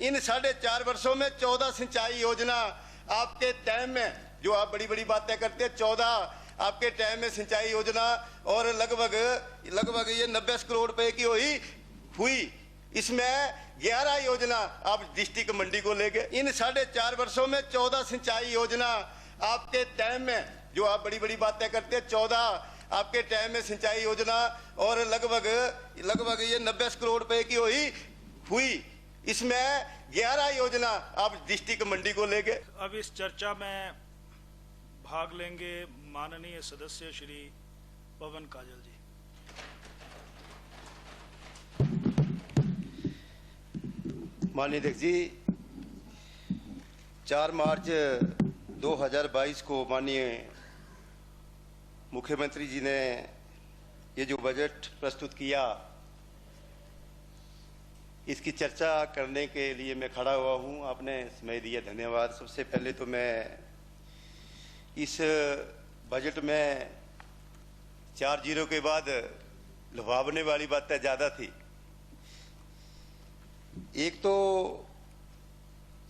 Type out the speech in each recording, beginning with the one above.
इन 4.5 वर्षों में 14 सिंचाई योजना आपके टाइम में, जो आप बड़ी बड़ी बातें करते हैं, 14 आपके टाइम में सिंचाई योजना, और लगभग ये 90 करोड़ रुपए की हुई। इसमें 11 योजना आप डिस्ट्रिक्ट मंडी को ले गए। इन 4.5 वर्षों में 14 सिंचाई योजना आपके टाइम में, जो आप बड़ी बड़ी बातें करते हैं, 14 आपके टाइम में सिंचाई योजना, और लगभग ये 90 करोड़ रुपए की हुई। इसमें 11 योजना आप डिस्ट्रिक्ट मंडी को ले गए। अब इस चर्चा में भाग लेंगे माननीय सदस्य श्री पवन काजल जी। माननीय अध्यक्ष जी, 4 मार्च 2022 को माननीय मुख्यमंत्री जी ने ये जो बजट प्रस्तुत किया, इसकी चर्चा करने के लिए मैं खड़ा हुआ हूँ। आपने समय दिया, धन्यवाद। सबसे पहले तो मैं इस बजट में 4 जीरो के बाद लुभावने वाली बातें ज़्यादा थी। एक तो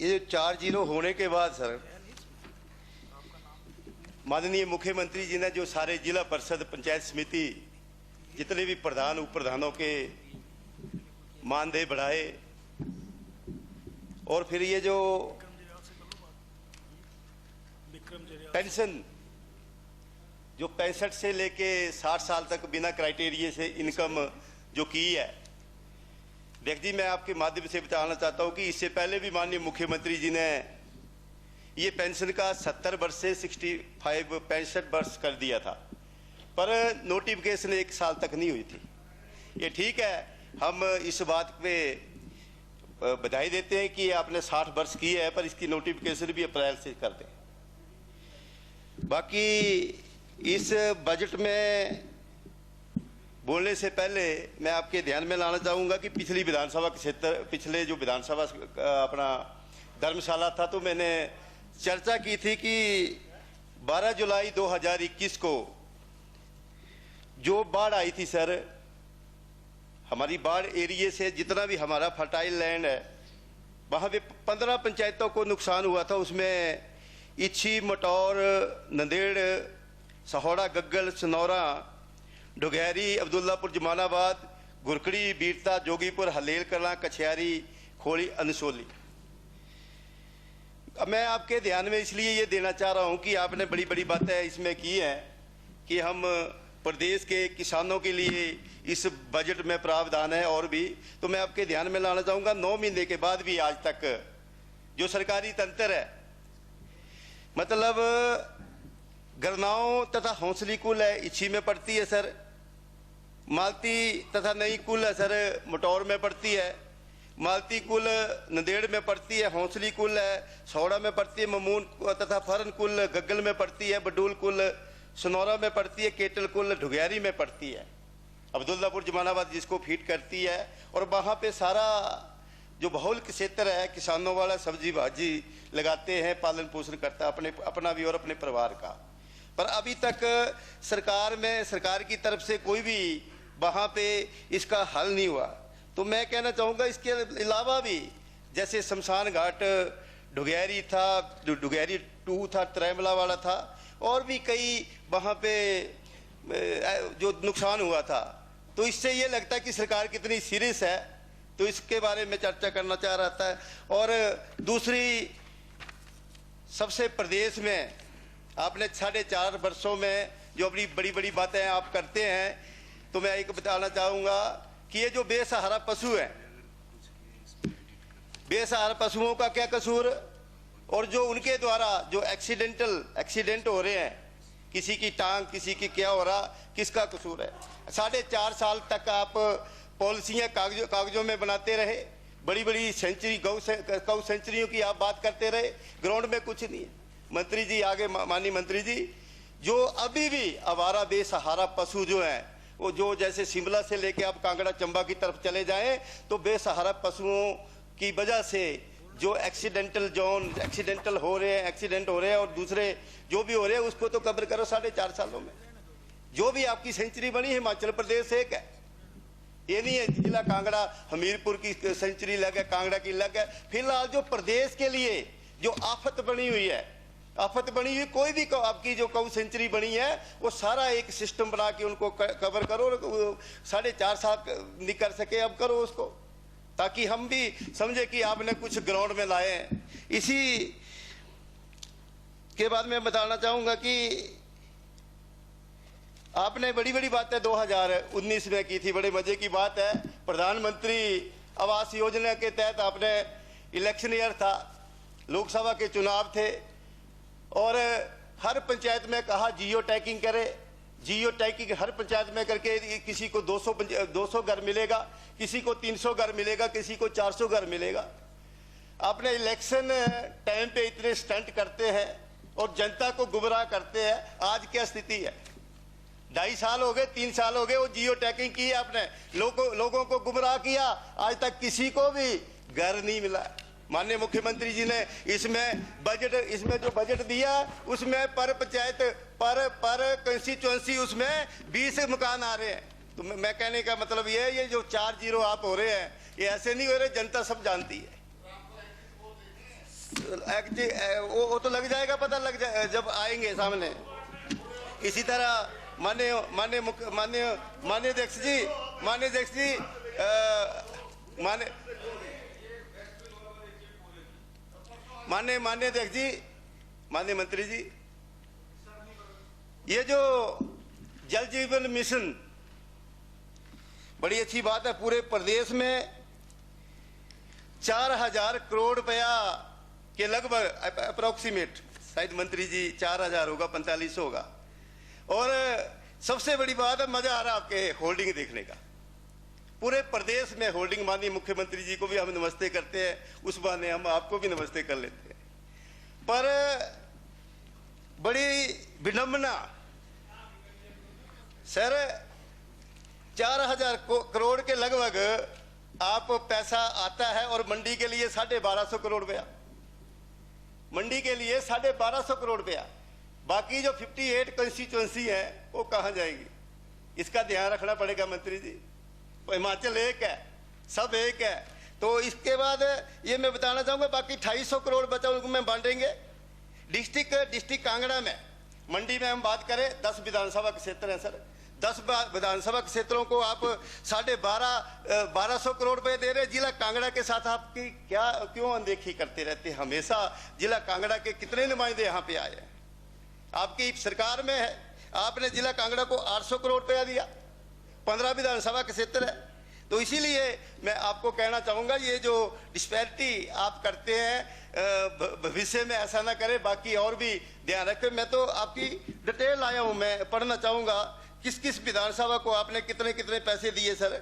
ये 4 जीरो होने के बाद सर, माननीय मुख्यमंत्री जी ने जो सारे जिला परिषद, पंचायत समिति, जितने भी प्रधान उप प्रधानों के मानदेय बढ़ाए, और फिर ये जो पेंशन जो 65 से लेके 60 साल तक बिना क्राइटेरिया से इनकम जो की है, देख जी, मैं आपके माध्यम से बताना चाहता हूं कि इससे पहले भी माननीय मुख्यमंत्री जी ने ये पेंशन का 70 वर्ष से 65 वर्ष कर दिया था, पर नोटिफिकेशन 1 साल तक नहीं हुई थी। ये ठीक है, हम इस बात पे बधाई देते हैं कि आपने 60 वर्ष की है, पर इसकी नोटिफिकेशन भी अप्रैल से कर दें। बाकी इस बजट में बोलने से पहले मैं आपके ध्यान में लाना चाहूँगा कि पिछले जो विधानसभा अपना धर्मशाला था, तो मैंने चर्चा की थी कि 12 जुलाई 2021 को जो बाढ़ आई थी सर, हमारी बाढ़ एरिया से जितना भी हमारा फर्टाइल लैंड है, वहाँ पे 15 पंचायतों को नुकसान हुआ था। उसमें इच्छी, मटौर, नंदेड़, सहोड़ा, गग्गल, सनौरा, डुगैरी, अब्दुल्लापुर, जमानाबाद, गुरकड़ी, बीरता, जोगीपुर, हलेल कलां, कछियारी, खोड़ी, अनसोली। अब मैं आपके ध्यान में इसलिए ये देना चाह रहा हूँ कि आपने बड़ी बड़ी बातें इसमें की हैं कि हम प्रदेश के किसानों के लिए इस बजट में प्रावधान है, और भी तो मैं आपके ध्यान में लाना चाहूँगा, 9 महीने के बाद भी आज तक जो सरकारी तंत्र है, मतलब गरनाओं तथा हौसली कुल है, इच्छी में पड़ती है सर, मालती तथा नई कुल है सर, मटौर में पड़ती है, मालती कुल नंदेड़ में पड़ती है, हौसली कुल है सौड़ा में पड़ती है, ममून तथा फरन कुल गग्गल में पड़ती है, बडूल कुल सनौरा में पड़ती है, केटल कुल ढुगैरी में पड़ती है, अब्दुल्लापुर जमानाबाद जिसको फीड करती है। और वहाँ पे सारा जो बहुल क्षेत्र है, किसानों वाला, सब्जी भाजी लगाते हैं, पालन पोषण करता है अपना भी और अपने परिवार का। पर अभी तक सरकार की तरफ से कोई भी वहाँ पे इसका हल नहीं हुआ। तो मैं कहना चाहूँगा इसके अलावा भी, जैसे शमशान घाट डुगैरी था, डुगैरी 2 था, त्रैमला वाला था, और भी कई वहाँ पे जो नुकसान हुआ था। तो इससे ये लगता है कि सरकार कितनी सीरियस है, तो इसके बारे में चर्चा करना चाह रहा था। और दूसरी, सबसे प्रदेश में आपने 4.5 वर्षों में जो अपनी बड़ी बड़ी बातें आप करते हैं, तो मैं एक बताना चाहूँगा कि ये जो बेसहारा पशु हैं, बेसहारा पशुओं का क्या कसूर, और जो उनके द्वारा जो एक्सीडेंट हो रहे हैं, किसी की टांग, किसी की क्या हो रहा, किसका कसूर है। 4.5 साल तक आप पॉलिसियाँ कागजों में बनाते रहे, बड़ी बड़ी सेंचुरी गौ सेंचुरियों की आप बात करते रहे, ग्राउंड में कुछ नहीं है। मंत्री जी आगे, माननीय मंत्री जी, जो अभी भी आवारा बेसहारा पशु जो हैं, वो जो जैसे शिमला से लेके आप कांगड़ा चंबा की तरफ चले जाएं, तो बेसहारा पशुओं की वजह से जो एक्सीडेंट हो रहे हैं, और दूसरे जो भी हो रहे हैं, उसको तो कवर करो 4.5 सालों में। जो भी आपकी सेंचुरी बनी, हिमाचल प्रदेश एक है, ये नहीं है जिला कांगड़ा हमीरपुर की सेंचुरी लग है, कांगड़ा की लग है। फिलहाल जो प्रदेश के लिए जो आफत बनी हुई है, आफत बनी हुई, कोई भी आपकी जो कौ सेंचुरी बनी है वो सारा एक सिस्टम बना के उनको कवर करो। 4.5 साल नहीं कर सके, अब करो उसको, ताकि हम भी समझे कि आपने कुछ ग्राउंड में लाए हैं। इसी के बाद मैं बताना चाहूंगा कि आपने बड़ी बड़ी बातें 2019 में की थी, बड़े मजे की बात है। प्रधानमंत्री आवास योजना के तहत आपने इलेक्शन ईयर था, लोकसभा के चुनाव थे, और हर पंचायत में कहा जियो टैगिंग करे। जियो टैगिंग हर पंचायत में करके किसी को 200 घर मिलेगा, किसी को 300 घर मिलेगा, किसी को 400 घर मिलेगा। आपने इलेक्शन टाइम पे इतने स्टंट करते हैं और जनता को गुमराह करते हैं। आज क्या स्थिति है? 2.5 साल हो गए, 3 साल हो गए, वो जियो टैगिंग की आपने, लोगों को गुमराह किया। आज तक किसी को भी घर नहीं मिला। माननीय मुख्यमंत्री जी ने इसमें जो बजट दिया उसमें पर पंचायत पर कंस्टिट्यूएंसी उसमें 20 मकान आ रहे हैं। तो मैं कहने का मतलब ये है, ये जो 4-0 आप हो रहे हैं ये ऐसे नहीं हो रहे, जनता सब जानती है। वो तो लग जाएगा, पता लग जाए जब आएंगे सामने। इसी तरह माननीय अध्यक्ष जी, माननीय मंत्री जी, ये जो जल जीवन मिशन बड़ी अच्छी बात है। पूरे प्रदेश में 4000 करोड़ रुपया के लगभग अप्रोक्सीमेट, शायद मंत्री जी 4000 होगा, 4500 होगा। और सबसे बड़ी बात है, मजा आ रहा है आपके होल्डिंग देखने का। पूरे प्रदेश में होल्डिंग। माननीय मुख्यमंत्री जी को भी हम नमस्ते करते हैं, उस बहाने हम आपको भी नमस्ते कर लेते हैं। पर बड़ी विडंबना सर, 4000 करोड़ के लगभग आप पैसा आता है और मंडी के लिए 1250 करोड़ रुपया, मंडी के लिए 1250 करोड़ रुपया। बाकी जो 58 कंस्टिट्यूएंसी है वो कहाँ जाएगी? इसका ध्यान रखना पड़ेगा मंत्री जी। हिमाचल एक है, सब एक है। तो इसके बाद ये मैं बताना चाहूंगा, बाकी 250 करोड़ बचा उनको मैं बांटेंगे। डिस्ट्रिक्ट कांगड़ा में, मंडी में हम बात करें, 10 विधानसभा क्षेत्र हैं सर। 10 विधानसभा क्षेत्रों को आप 1250 करोड़ रुपए दे रहे। जिला कांगड़ा के साथ आपकी क्यों अनदेखी करते रहते? हमेशा जिला कांगड़ा के कितने नुमाइंदे यहाँ पे आए हैं? आपकी सरकार में है, आपने जिला कांगड़ा को 800 करोड़ रुपया दिया, 15 विधानसभा क्षेत्र है। तो इसीलिए मैं आपको कहना चाहूंगा, ये जो डिस्पैरिटी आप करते हैं भविष्य में ऐसा ना करें। बाकी और भी ध्यान रखें। मैं तो आपकी डिटेल आया हूं, मैं पढ़ना चाहूंगा किस किस विधानसभा को आपने कितने कितने पैसे दिए सर।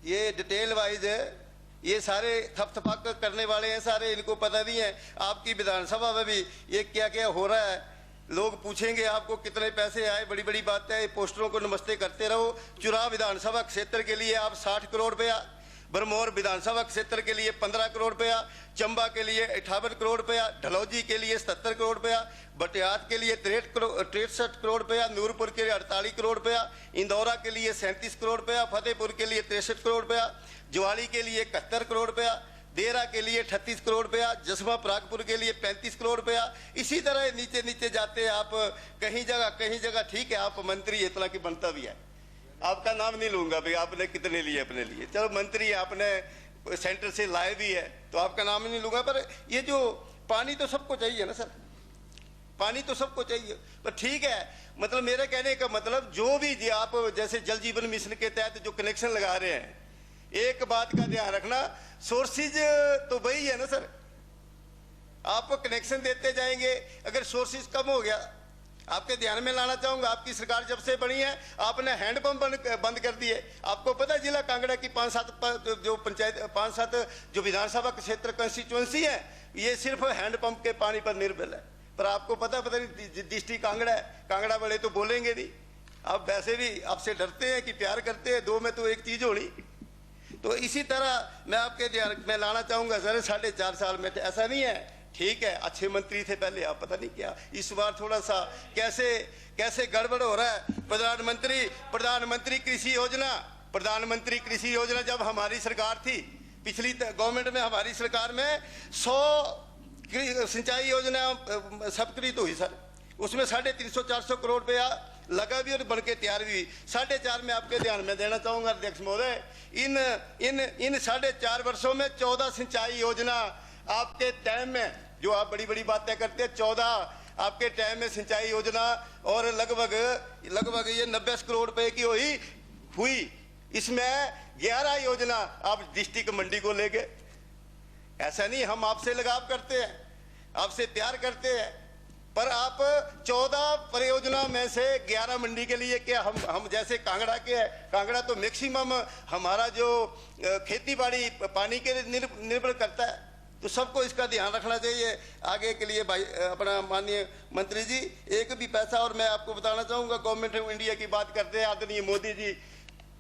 ये डिटेल वाइज है, ये सारे थपथपाक करने वाले हैं सारे, इनको पता नहीं है आपकी विधानसभा में भी ये क्या क्या हो रहा है। लोग पूछेंगे आपको कितने पैसे आए, बड़ी बड़ी बात है। पोस्टरों को नमस्ते करते रहो। चुरा विधानसभा क्षेत्र के लिए आप 60 करोड़ रुपया, भरमौर विधानसभा क्षेत्र के लिए 15 करोड़ रुपया, चंबा के लिए 58 करोड़ रुपया, ढलौजी के लिए 77 करोड़ रुपया, बटियात के लिए 63 करोड़ रुपया, नूरपुर के लिए 48 करोड़ रुपया, इंदौरा के लिए 37 करोड़ रुपया, फतेहपुर के लिए 63 करोड़ रुपया, ज्वाली के लिए 71 करोड़ रुपया, देरा के लिए 38 करोड़ रुपया, जसवा परागपुर के लिए 35 करोड़ रुपया। इसी तरह नीचे नीचे जाते आप, कहीं जगह ठीक है आप मंत्री इतना की बनता भी है। आपका नाम नहीं लूंगा भाई आपने कितने लिए अपने लिए, चलो मंत्री आपने सेंटर से लाए भी है तो आपका नाम नहीं लूंगा। पर ये जो पानी तो सबको चाहिए ना सर, पानी तो सबको चाहिए। पर ठीक है, मतलब मेरे कहने का मतलब जो भी आप जैसे जल जीवन मिशन के तहत जो कनेक्शन लगा रहे हैं, एक बात का ध्यान रखना, सोर्सेज तो वही है ना सर। आपको कनेक्शन देते जाएंगे, अगर सोर्सेज कम हो गया, आपके ध्यान में लाना चाहूंगा, आपकी सरकार जब से बनी है आपने हैंडपंप बंद कर दिए। आपको पता है जिला कांगड़ा की 5-7 जो पंचायत 5-7 जो विधानसभा क्षेत्र कंस्टिट्यूएंसी है, ये सिर्फ हैंडपंप के पानी पर निर्भर है। पर आपको पता नहीं डिस्ट्रिक्ट कांगड़ा है, कांगड़ा वाले तो बोलेंगे नहीं। आप वैसे भी आपसे डरते हैं कि प्यार करते हैं, दो में तो एक चीज होनी। तो इसी तरह मैं आपके ध्यान में लाना चाहूंगा सर, 4.5 साल में ऐसा नहीं है ठीक है, अच्छे मंत्री थे पहले, आप पता नहीं क्या इस बार थोड़ा सा कैसे कैसे गड़बड़ हो रहा है। प्रधानमंत्री कृषि योजना जब हमारी सरकार थी, पिछली गवर्नमेंट में, हमारी सरकार में 100 सिंचाई योजना स्वीकृत हुई सर, उसमें 350-400 करोड़ रुपया लगा भी और बन के तैयार भी हुई। 4.5 में आपके ध्यान में देना चाहूंगा अध्यक्ष महोदय, इन 4.5 वर्षों में 14 सिंचाई योजना आपके टाइम में, जो आप बड़ी बड़ी बातें करते हैं, 14 आपके टाइम में सिंचाई योजना, और लगभग ये 90 करोड़ रुपए की हुई। इसमें 11 योजना आप डिस्ट्रिक्ट मंडी को ले गए। ऐसा नहीं, हम आपसे लगाव करते हैं, आपसे प्यार करते हैं, पर आप 14 परियोजना में से 11 मंडी के लिए क्या हम जैसे कांगड़ा के है, कांगड़ा तो मैक्सिमम हमारा जो खेती बाड़ी पानी के निर्भर करता है, तो सबको इसका ध्यान रखना चाहिए आगे के लिए। भाई अपना माननीय मंत्री जी, एक भी पैसा, और मैं आपको बताना चाहूंगा, गवर्नमेंट ऑफ इंडिया की बात करते हैं आदरणीय मोदी जी,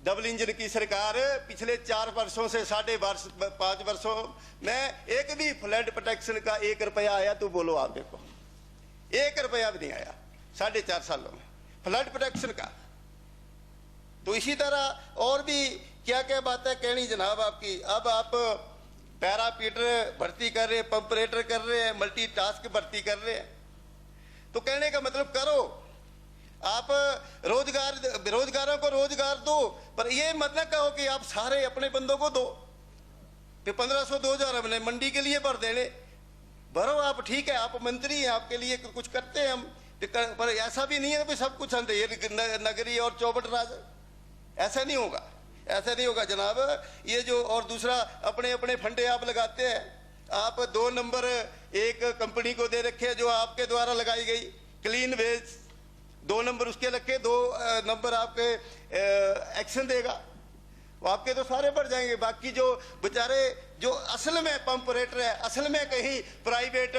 डबल इंजन की सरकार, पिछले 4 वर्षों से 5.5 वर्षों में एक भी फ्लड प्रोटेक्शन का 1 रुपया आया तो बोलो आप देखो, 1 रुपया भी नहीं आया 4.5 सालों में फ्लड प्रोटेक्शन का। तो इसी तरह और भी क्या क्या बातें कहनी जनाब आपकी। अब आप पैरापीटर भर्ती कर रहे हैं, पंपरेटर कर रहे हैं, मल्टीटास्क भर्ती कर रहे हैं, तो कहने का मतलब करो, आप बेरोजगारों को रोजगार दो, पर ये मत ना कहो कि आप सारे अपने बंदों को दो, फिर 1500-2000 हमने मंडी के लिए भर देने, भरो आप, ठीक है, आप मंत्री हैं, आपके लिए कुछ करते हैं हम, पर ऐसा भी नहीं है कि सब कुछ नगरी और चौबट राज, ऐसा नहीं होगा, ऐसा नहीं होगा जनाब। ये जो और दूसरा अपने अपने फंडे आप लगाते हैं, आप 2 नंबर एक कंपनी को दे रखे जो आपके द्वारा लगाई गई, क्लीन वेज, 2 नंबर उसके रखे, 2 नंबर आपके एक्शन देगा, वो आपके तो सारे बढ़ जाएंगे। बाकी जो बेचारे जो असल में पंप ऑपरेटर है, असल में कहीं प्राइवेट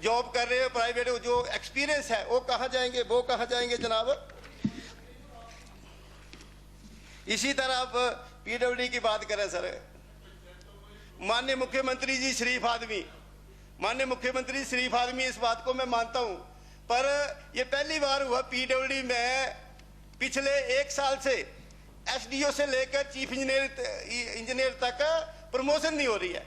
जॉब कर रहे हैं, प्राइवेट जो एक्सपीरियंस है, वो कहाँ जाएंगे जनाब। इसी तरह आप पीडब्ल्यूडी की बात करें सर, माननीय मुख्यमंत्री जी शरीफ आदमी, इस बात को मैं मानता हूं, पर यह पहली बार हुआ पीडब्ल्यूडी में पिछले 1 साल से एसडीओ से लेकर चीफ इंजीनियर तक प्रमोशन नहीं हो रही है।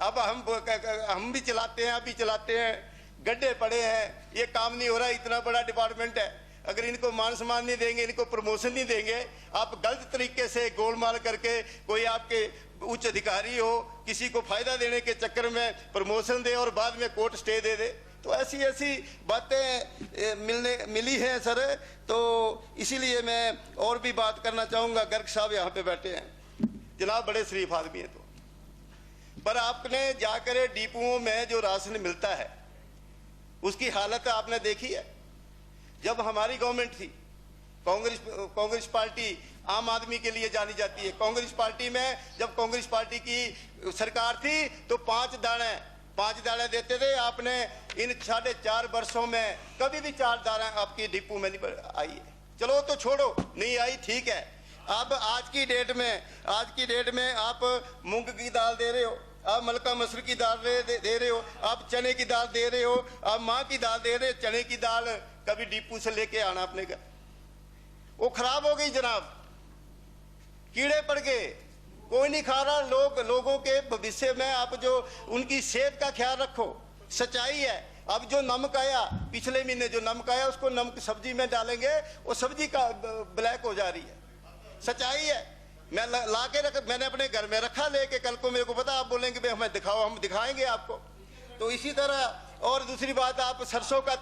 अब हम भी चलाते हैं, अभी चलाते हैं, गड्ढे पड़े हैं, ये काम नहीं हो रहा, इतना बड़ा डिपार्टमेंट है, अगर इनको मान सम्मान नहीं देंगे, इनको प्रमोशन नहीं देंगे, आप गलत तरीके से गोलमाल करके कोई आपके उच्च अधिकारी हो किसी को फायदा देने के चक्कर में प्रमोशन दे और बाद में कोर्ट स्टे दे दे, तो ऐसी बातें मिली हैं सर। तो इसीलिए मैं और भी बात करना चाहूँगा, गर्ग साहब यहाँ पे बैठे हैं, जनाब बड़े शरीफ आदमी हैं, तो पर आपने जाकर डिपुओं में जो राशन मिलता है उसकी हालत आपने देखी है। जब हमारी गवर्नमेंट थी, कांग्रेस पार्टी आम आदमी के लिए जानी जाती है, कांग्रेस पार्टी में जब कांग्रेस पार्टी की सरकार थी तो 5 दाने देते थे। आपने इन 4.5 वर्षों में कभी भी 4 दाने आपकी डिपो में नहीं आई है। चलो तो छोड़ो, नहीं आई, ठीक है। अब आज की डेट में आप मूंग की दाल दे रहे हो, आप मलका मसूर की दाल दे रहे हो, आप चने की दाल दे रहे हो, आप माँ की दाल दे रहे हो, चने की दाल कभी डिपो से लेके आना अपने घर, वो खराब हो गई जनाब, कीड़े पड़ गए, कोई नहीं खा रहा। लोगों के भविष्य में आप जो उनकी सेहत का ख्याल रखो, सच्चाई है। अब जो नमक आया पिछले महीने, जो नमक आया उसको नमक सब्जी में डालेंगे, वो सब्जी का ब्लैक हो जा रही है, सच्चाई है। मैं मैंने अपने घर में रखा लेके, कल को मेरे को पता, आप बोलेंगे भाई हमें दिखाओ, हम दिखाएंगे आपको। तो इसी तरह और दूसरी बात, आप सरसों का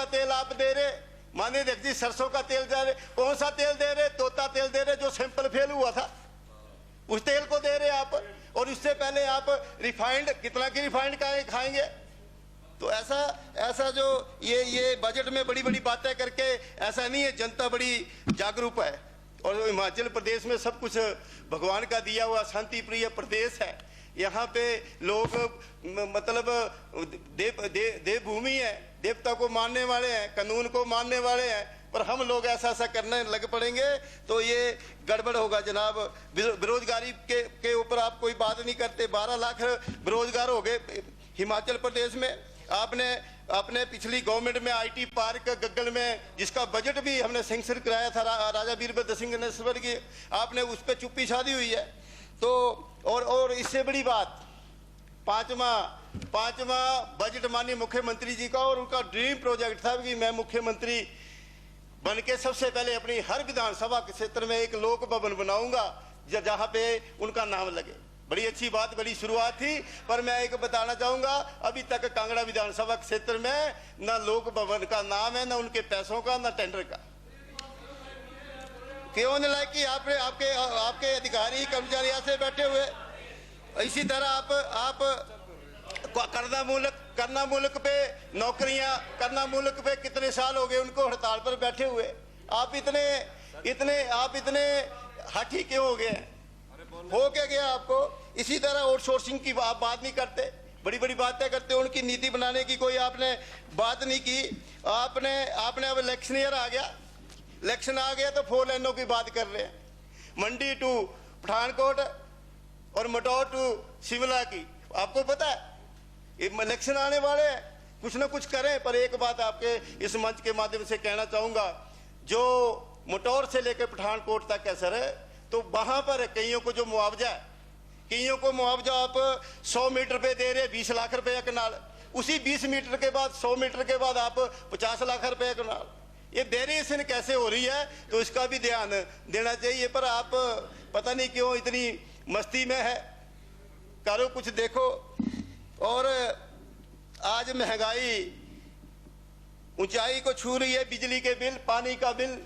तेल आप दे रहे, माननीय अध्यक्ष जी, सरसों का तेल दे रहे, कौन सा तेल दे रहे? तोता तेल दे रहे, जो सैंपल फेल हुआ था, उस तेल को दे रहे आप। और इससे पहले आप रिफाइंड, कितना की रिफाइंड खाएंगे? तो ऐसा जो ये बजट में बड़ी बड़ी बातें करके, ऐसा नहीं है, जनता बड़ी जागरूक है। और हिमाचल प्रदेश में सब कुछ भगवान का दिया हुआ शांति प्रिय प्रदेश है। यहाँ पे लोग मतलब देवभूमि है, देवता को मानने वाले हैं, कानून को मानने वाले हैं, पर हम लोग ऐसा करने लग पड़ेंगे तो ये गड़बड़ होगा जनाब। बेरोजगारी के ऊपर आप कोई बात नहीं करते। 12 लाख बेरोजगार हो गए हिमाचल प्रदेश में आपने अपने पिछली गवर्नमेंट में आईटी पार्क गग्गल में जिसका बजट भी हमने सैंक्शन कराया था राजा वीरभद्र सिंह ने स्वर्गीय, आपने उस पर चुप्पी साधी हुई है। तो और इससे बड़ी बात, पांचवा बजट माननीय मुख्यमंत्री जी का, और उनका ड्रीम प्रोजेक्ट था कि मैं मुख्यमंत्री बन के सबसे पहले अपनी हर विधानसभा के क्षेत्र में एक लोक भवन बनाऊंगा जहां पे उनका नाम लगे। बड़ी अच्छी बात, बड़ी शुरुआत थी। पर मैं एक बताना चाहूंगा, अभी तक कांगड़ा विधानसभा क्षेत्र में न लोक भवन का नाम है, न उनके पैसों का, न टेंडर का। क्यों नहीं लायक कि आपके अधिकारी कर्मचारी ऐसे बैठे हुए। इसी तरह आप करना मुल्क पे नौकरियां, करना मुल्क पे कितने साल हो गए उनको हड़ताल पर बैठे हुए। आप इतने हाथी क्यों हो गए? हो क्या गया आपको? इसी तरह आउटसोर्सिंग की आप बात नहीं करते, बड़ी बड़ी बातें करते, उनकी नीति बनाने की कोई आपने बात नहीं की। आपने अब इलेक्शन ईयर आ गया, इलेक्शन आ गया तो 4 लाइनों की बात कर रहे हैं, मंडी टू पठानकोट और मटौर टू शिमला की। आपको पता है इलेक्शन आने वाले हैं, कुछ ना कुछ करें। पर एक बात आपके इस मंच के माध्यम से कहना चाहूंगा, जो मटौर से लेकर पठानकोट तक है सर, तो वहां पर कईयों को जो मुआवजा है, कईयों को मुआवजा आप 100 मीटर पे दे रहे 20 लाख रुपए कनाल, उसी 20 मीटर के बाद 100 मीटर के बाद आप 50 लाख रुपए कनाल। ये वेरिएशन कैसे हो रही है, तो इसका भी ध्यान देना चाहिए। पर आप पता नहीं क्यों इतनी मस्ती में है, करो कुछ देखो। और आज महंगाई ऊंचाई को छू रही है, बिजली के बिल, पानी का बिल,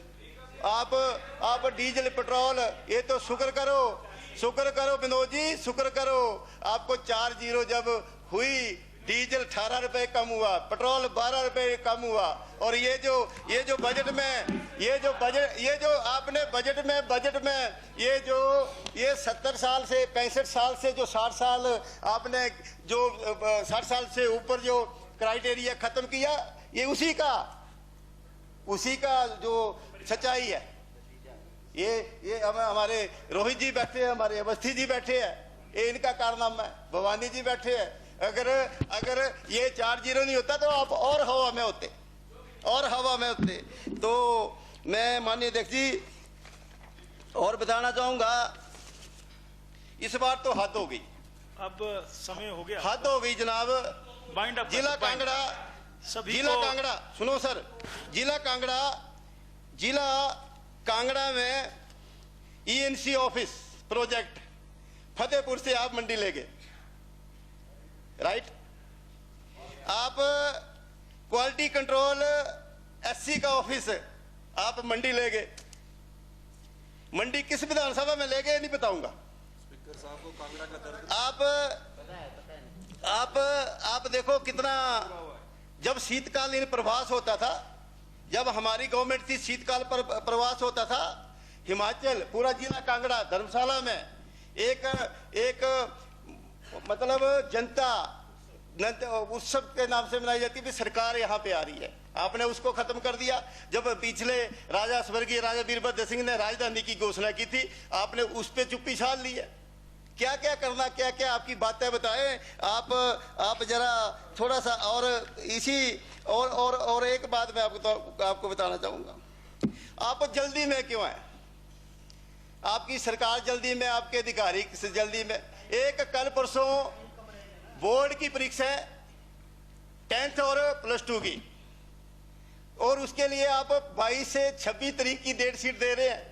आप डीजल पेट्रोल, ये तो शुक्र करो विनोद जी, शुक्र करो। आपको 4-0 जब हुई, डीजल 18 रुपए कम हुआ, पेट्रोल 12 रुपए कम हुआ। और ये जो बजट में ये 70 साल से 65 साल से जो 60 साल आपने जो 60 साल से ऊपर जो क्राइटेरिया खत्म किया, ये उसी का जो सच्चाई है। ये हमारे रोहित जी बैठे हैं, हमारे अवस्थी जी बैठे हैं, ये इनका कारनामा है, भवानी जी बैठे हैं। अगर ये 4-0 नहीं होता तो आप और हवा में होते। तो मैं माननीय अध्यक्ष जी और बताना चाहूंगा, इस बार तो हद हो गई, अब समय हो गया, हद हो गई जनाब। बाइंड अप जिला कांगड़ा सुनो सर, जिला कांगड़ा में ईएनसी ऑफिस प्रोजेक्ट फतेहपुर से आप मंडी ले गए, राइट। आप क्वालिटी कंट्रोल एससी का ऑफिस आप मंडी ले गए। मंडी किस विधानसभा में ले गए नहीं बताऊंगा। स्पीकर साहब को कांगड़ा का दर्द आप देखो कितना, जब शीतकालीन प्रवास होता था, जब हमारी गवर्नमेंट थी, शीतकाल पर प्रवास होता था, हिमाचल पूरा जिला कांगड़ा धर्मशाला में एक मतलब जनता उत्सव के नाम से मनाई जाती है, सरकार यहाँ पे आ रही है। आपने उसको खत्म कर दिया। जब पिछले स्वर्गीय राजा वीरभद्र सिंह ने राजधानी की घोषणा की थी, आपने उस पे चुप्पी साध ली है। क्या क्या करना, क्या क्या आपकी बातें बताएं आप जरा थोड़ा सा। और एक बात मैं आपको बताना चाहूंगा, आप जल्दी में क्यों हैं? आपकी सरकार जल्दी में, आपके अधिकारी जल्दी में। एक कल परसों बोर्ड की परीक्षा है 10th और +2 की, और उसके लिए आप 22 से 26 तारीख की डेट शीट दे रहे हैं।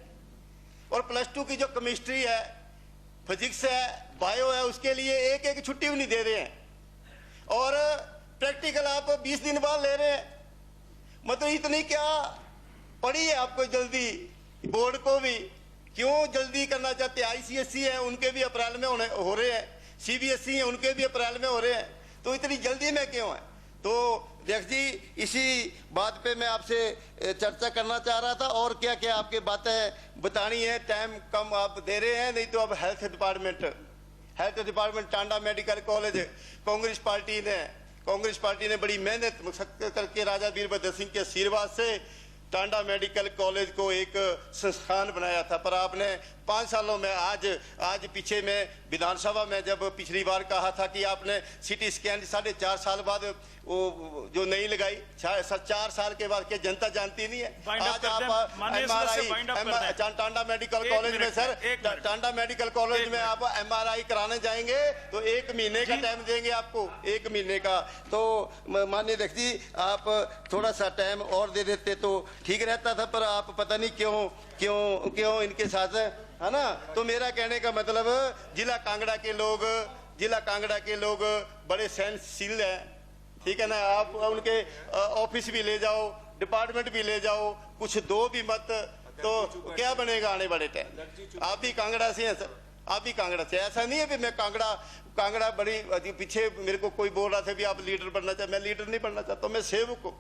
और +2 की जो केमिस्ट्री है, फिजिक्स है, बायो है, उसके लिए एक छुट्टी भी नहीं दे रहे हैं। और प्रैक्टिकल आप 20 दिन बाद ले रहे हैं। मतलब इतनी क्या पड़ी है आपको जल्दी? बोर्ड को भी क्यों जल्दी करना चाहते हैं? ICSE है, उनके भी अप्रैल में हो रहे हैं, CBSE है, उनके भी अप्रैल में हो रहे हैं। तो इतनी जल्दी में क्यों है? तो अध्यक्ष जी, इसी बात पे मैं आपसे चर्चा करना चाह रहा था। और क्या क्या आपके बातें बतानी है, टाइम कम आप दे रहे हैं। नहीं तो अब health department Tanda medical college Congress party ने बड़ी मेहनत करके राजा वीरभद्र सिंह के आशीर्वाद से टांडा मेडिकल कॉलेज को एक संस्थान बनाया था, पर आपने 5 सालों में आज पीछे में विधानसभा में जब पिछली बार कहा था कि आपने सिटी स्कैन 4.5 साल बाद वो जो नहीं लगाई, 4 साल के बाद क्या जनता जानती नहीं है? आज आप MRI टांडा मेडिकल कॉलेज में सर, टांडा मेडिकल कॉलेज में आप MRI कराने जाएंगे तो 1 महीने का टाइम देंगे आपको, 1 महीने का। तो माननीय अध्यक्ष जी, आप थोड़ा सा टाइम और दे देते तो ठीक रहता था, पर आप पता नहीं क्यों इनके साथ है ना। तो मेरा कहने का मतलब, जिला कांगड़ा के लोग बड़े सहनशील हैं, ठीक है ना। आप उनके ऑफिस भी ले जाओ, डिपार्टमेंट भी ले जाओ, कुछ दो भी मत, तो क्या बनेगा आने वाले टाइम। आप भी कांगड़ा से हैं सर, आप भी कांगड़ा से। ऐसा नहीं है कि मैं कांगड़ा बड़ी पीछे मेरे को कोई बोल रहा था भी आप लीडर बनना चाहते, मैं लीडर नहीं बनना चाहता, मैं सेवक हूँ।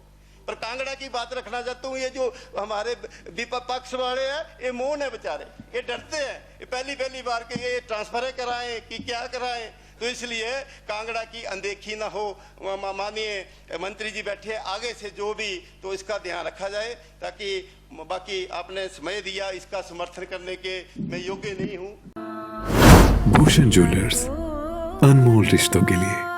पर कांगड़ा की बात रखना चाहता हूँ। ये जो हमारे विपक्ष वाले हैं, ये मौन है बेचारे, ये डरते हैं, ये पहली बार के ये ट्रांसफर कराएं कि क्या कराएं। तो इसलिए कांगड़ा की अनदेखी ना हो। माननीय मंत्री जी बैठे आगे से जो भी, तो इसका ध्यान रखा जाए, ताकि बाकी आपने समय दिया, इसका समर्थन करने के मैं योग्य नहीं हूँ। भूषण ज्वेलर्स, अनमोल रिश्तों के लिए।